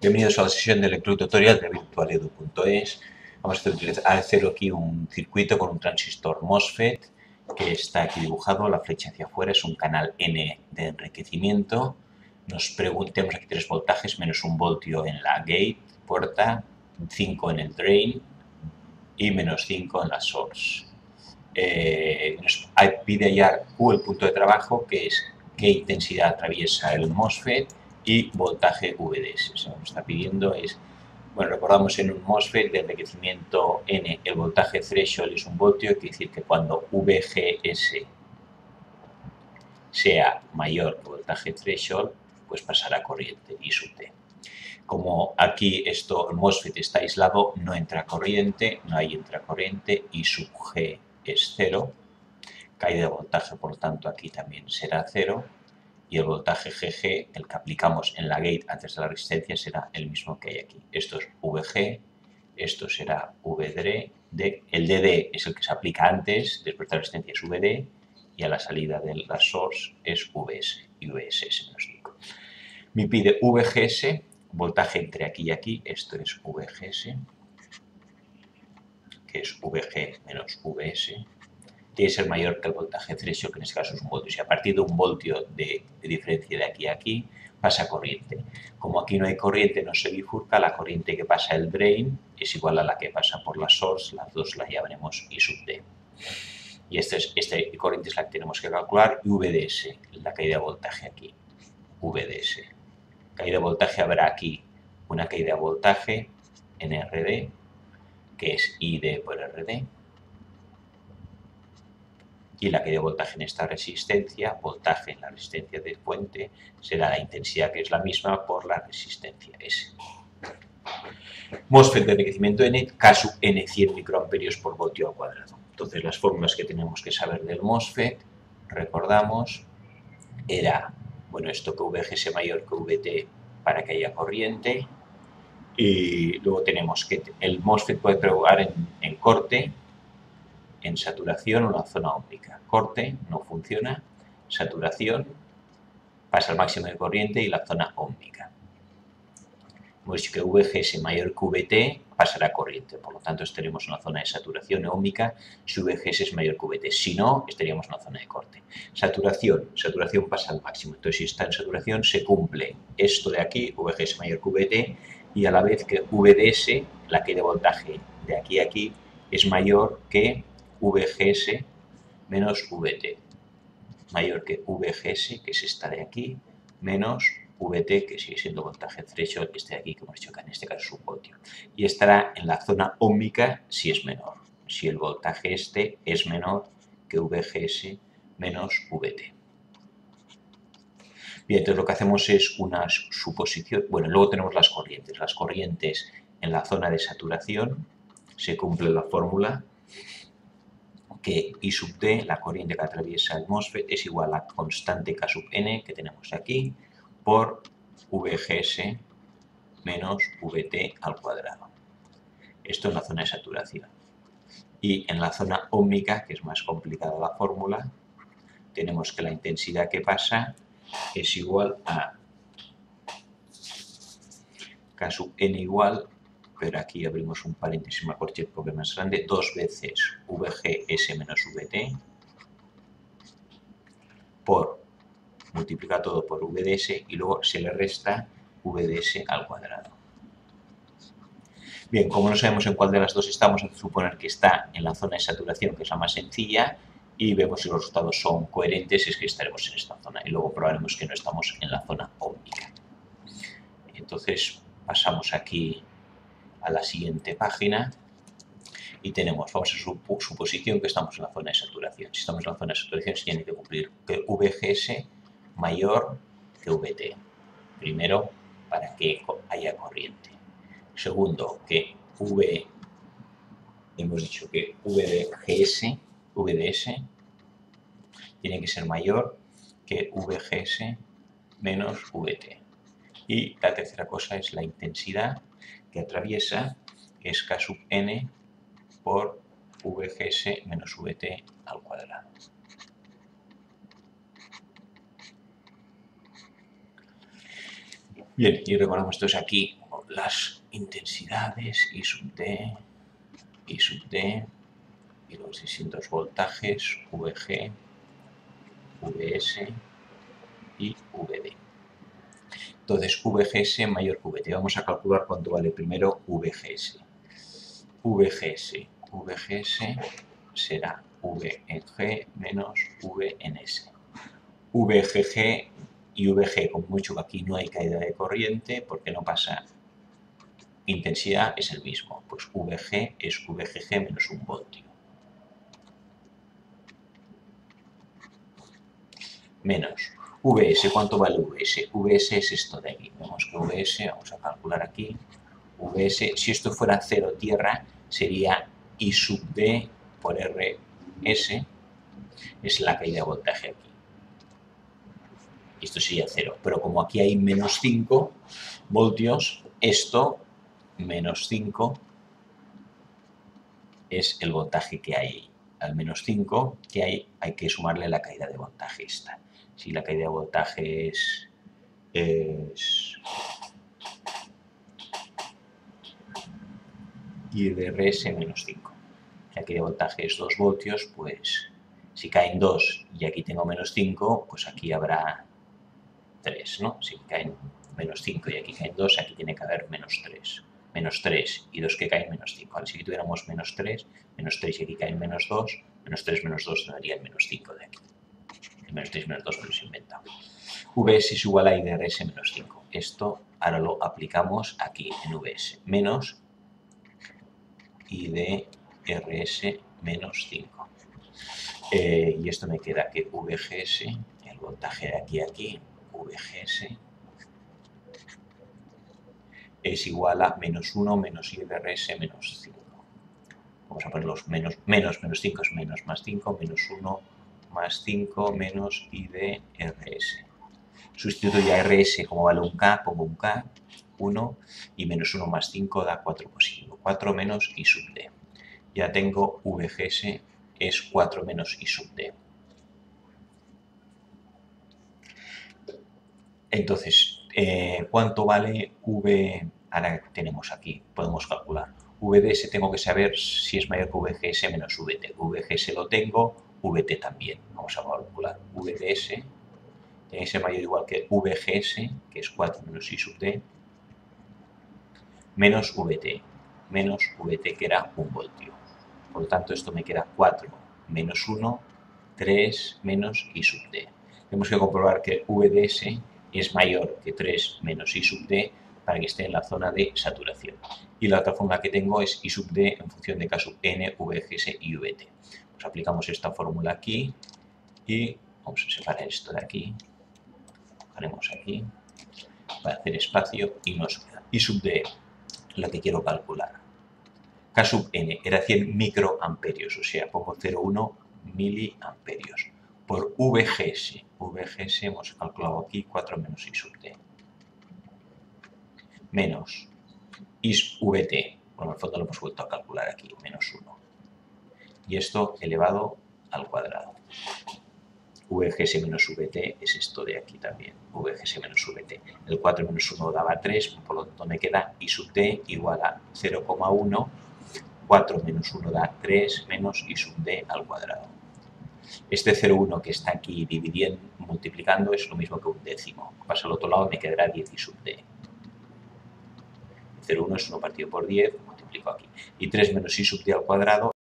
Bienvenidos a la sesión de electrotutorial de virtualedu.es. Vamos a hacer aquí un circuito con un transistor MOSFET que está aquí dibujado, la flecha hacia afuera, es un canal N de enriquecimiento. Tenemos aquí 3 voltajes, menos 1 voltio en la gate, puerta, 5 en el drain y menos 5 en la source. Nos pide hallar Q, el punto de trabajo, que es qué intensidad atraviesa el MOSFET, y voltaje VDS. O sea, nos está pidiendo es, bueno, recordamos en un MOSFET de enriquecimiento N, el voltaje threshold es 1 voltio, quiere decir que cuando VGS sea mayor que el voltaje threshold, pues pasará corriente I sub T. Como aquí el MOSFET está aislado, no entra corriente, no hay intracorriente, I sub G es 0, caída de voltaje, por lo tanto, aquí también será 0, y el voltaje GG, el que aplicamos en la gate antes de la resistencia, será el mismo que hay aquí. Esto es VG, esto será VD, el DD es el que se aplica antes, después de la resistencia es VD, y a la salida de la source es VS, y VSS menos 5. Me pide VGS, voltaje entre aquí y aquí, esto es VGS, que es VG menos VS, tiene que ser mayor que el voltaje threshold, que en este caso es 1 voltio. Si a partir de 1 voltio de diferencia de aquí a aquí, pasa corriente. Como aquí no hay corriente, no se bifurca, la corriente que pasa el drain es igual a la que pasa por la source, las dos las llamaremos I sub D. Y esta corriente es la que tenemos que calcular, y VDS, la caída de voltaje aquí, VDS. Caída de voltaje habrá aquí una caída de voltaje en RD, que es ID por RD, y la caída de voltaje en esta resistencia, voltaje en la resistencia de fuente, será la intensidad, que es la misma, por la resistencia S. MOSFET de enriquecimiento N, caso N 100 microamperios por voltio al cuadrado. Entonces, las fórmulas que tenemos que saber del MOSFET, recordamos, era, bueno, esto que VG sea mayor que VT para que haya corriente, y luego tenemos que el MOSFET puede provocar en corte, en saturación o en la zona óptica. Corte no funciona, saturación pasa al máximo de corriente y la zona óptica. Hemos dicho que VGS mayor que VT pasará corriente, por lo tanto estaríamos en una zona de saturación óptica si VGS es mayor que VT. Si no, estaríamos en una zona de corte. Saturación pasa al máximo, entonces si está en saturación se cumple esto de aquí, VGS mayor que VT, y a la vez que VDS, la caída de voltaje de aquí a aquí, es mayor que VGS menos VT, mayor que VGS, que es esta de aquí, menos VT, que sigue siendo voltaje threshold, este de aquí, que hemos dicho que en este caso es 1 voltio. Y estará en la zona óhmica si es menor, si el voltaje este es menor que VGS menos VT. Bien, entonces lo que hacemos es una suposición. Bueno, luego tenemos las corrientes. Las corrientes en la zona de saturación, se cumple la fórmula que I sub T, la corriente que atraviesa el MOSFET, es igual a constante K sub N, que tenemos aquí, por VGS menos VT al cuadrado. Esto en la zona de saturación. Y en la zona óhmica, que es más complicada la fórmula, tenemos que la intensidad que pasa es igual a K sub N igual, pero aquí abrimos un paréntesis, una corchete porque es más grande, 2 veces VGS menos VT por multiplica todo por VDS y luego se le resta VDS al cuadrado. Bien, como no sabemos en cuál de las dos estamos, hay que suponer que está en la zona de saturación, que es la más sencilla, y vemos si los resultados son coherentes, es que estaremos en esta zona, y luego probaremos que no estamos en la zona óptica. Entonces pasamos aquí a la siguiente página y tenemos, vamos a suposición que estamos en la zona de saturación. Si estamos en la zona de saturación, se tiene que cumplir que VGS mayor que VT. Primero, para que haya corriente. Segundo, que hemos dicho que VDS tiene que ser mayor que VGS menos VT. Y la tercera cosa es la intensidad que atraviesa, que es K sub N por VGS menos VT al cuadrado. Bien, y recordamos entonces aquí, las intensidades I sub D, I sub D y los distintos voltajes VG, VS y VD. Entonces, VGS mayor que VT. Vamos a calcular cuánto vale primero VGS. VGS será VG menos VNS. VGG y VG, como mucho que aquí no hay caída de corriente, porque no pasa intensidad, es el mismo. Pues VG es VGG menos 1 voltio. Menos VS, ¿cuánto vale VS? VS es esto de aquí. Vemos que VS, vamos a calcular aquí, VS, si esto fuera 0 tierra, sería I sub D por RS, es la caída de voltaje aquí. Esto sería 0, pero como aquí hay menos 5 voltios, esto, menos 5, es el voltaje que hay. Al menos 5 que hay que sumarle la caída de voltaje esta. Si la caída de voltaje es I de RS menos 5. La caída de voltaje es 2 voltios, pues si caen 2 y aquí tengo menos 5, pues aquí habrá 3, ¿no? Si caen menos 5 y aquí caen 2, aquí tiene que haber menos 3. Menos 3 y 2 que caen menos 5. Ahora, si aquí tuviéramos menos 3 y aquí caen menos 2, menos 3 menos 2 daría el menos 5 de aquí. El menos 3 menos 2 me lo he inventado. VS es igual a I de RS menos 5. Esto ahora lo aplicamos aquí en VS. Menos I de RS menos 5. Y esto me queda que VGS, el voltaje de aquí a aquí, VGS, es igual a menos 1 menos I de RS menos 5. Vamos a poner los menos 5 es menos, más 5, menos 1, más 5, menos I de RS. Sustituyo ya RS, como vale un K, pongo un K, 1, y menos 1 más 5 da 4 positivo. 4 menos I sub D. Ya tengo VGS es 4 menos I sub D. Entonces, ¿cuánto vale V? Ahora tenemos aquí, podemos calcular. VDS tengo que saber si es mayor que VGS menos VT. VGS lo tengo, VT también. Vamos a calcular. VDS tiene que ser mayor o igual que VGS, que es 4 menos I sub D, menos VT. Menos VT, que era 1 voltio. Por lo tanto, esto me queda 4 menos 1, 3 menos I sub D. Tenemos que comprobar que VDS es mayor que 3 menos I sub D para que esté en la zona de saturación. Y la otra fórmula que tengo es I sub D en función de K sub N, VGS y VT. Pues aplicamos esta fórmula aquí y vamos a separar esto de aquí. Haremos aquí para hacer espacio y nos queda I sub D, la que quiero calcular. K sub N era 100 microamperios, o sea, pongo 0,1 miliamperios. Por VGS. VGS hemos calculado aquí 4 menos I sub D. Menos VT. Bueno, en el fondo lo hemos vuelto a calcular aquí, menos 1. Y esto elevado al cuadrado. VGS menos VT es esto de aquí también. VGS menos VT. El 4 menos 1 daba 3, por lo tanto me queda I sub D igual a 0,1. 4 menos 1 da 3 menos I sub D al cuadrado. Este 0,1 que está aquí dividiendo, multiplicando, es lo mismo que un décimo. Pasa al otro lado y me quedará 10 I sub D. 0,1 es 1 partido por 10, multiplico aquí. Y 3 menos I sub D al cuadrado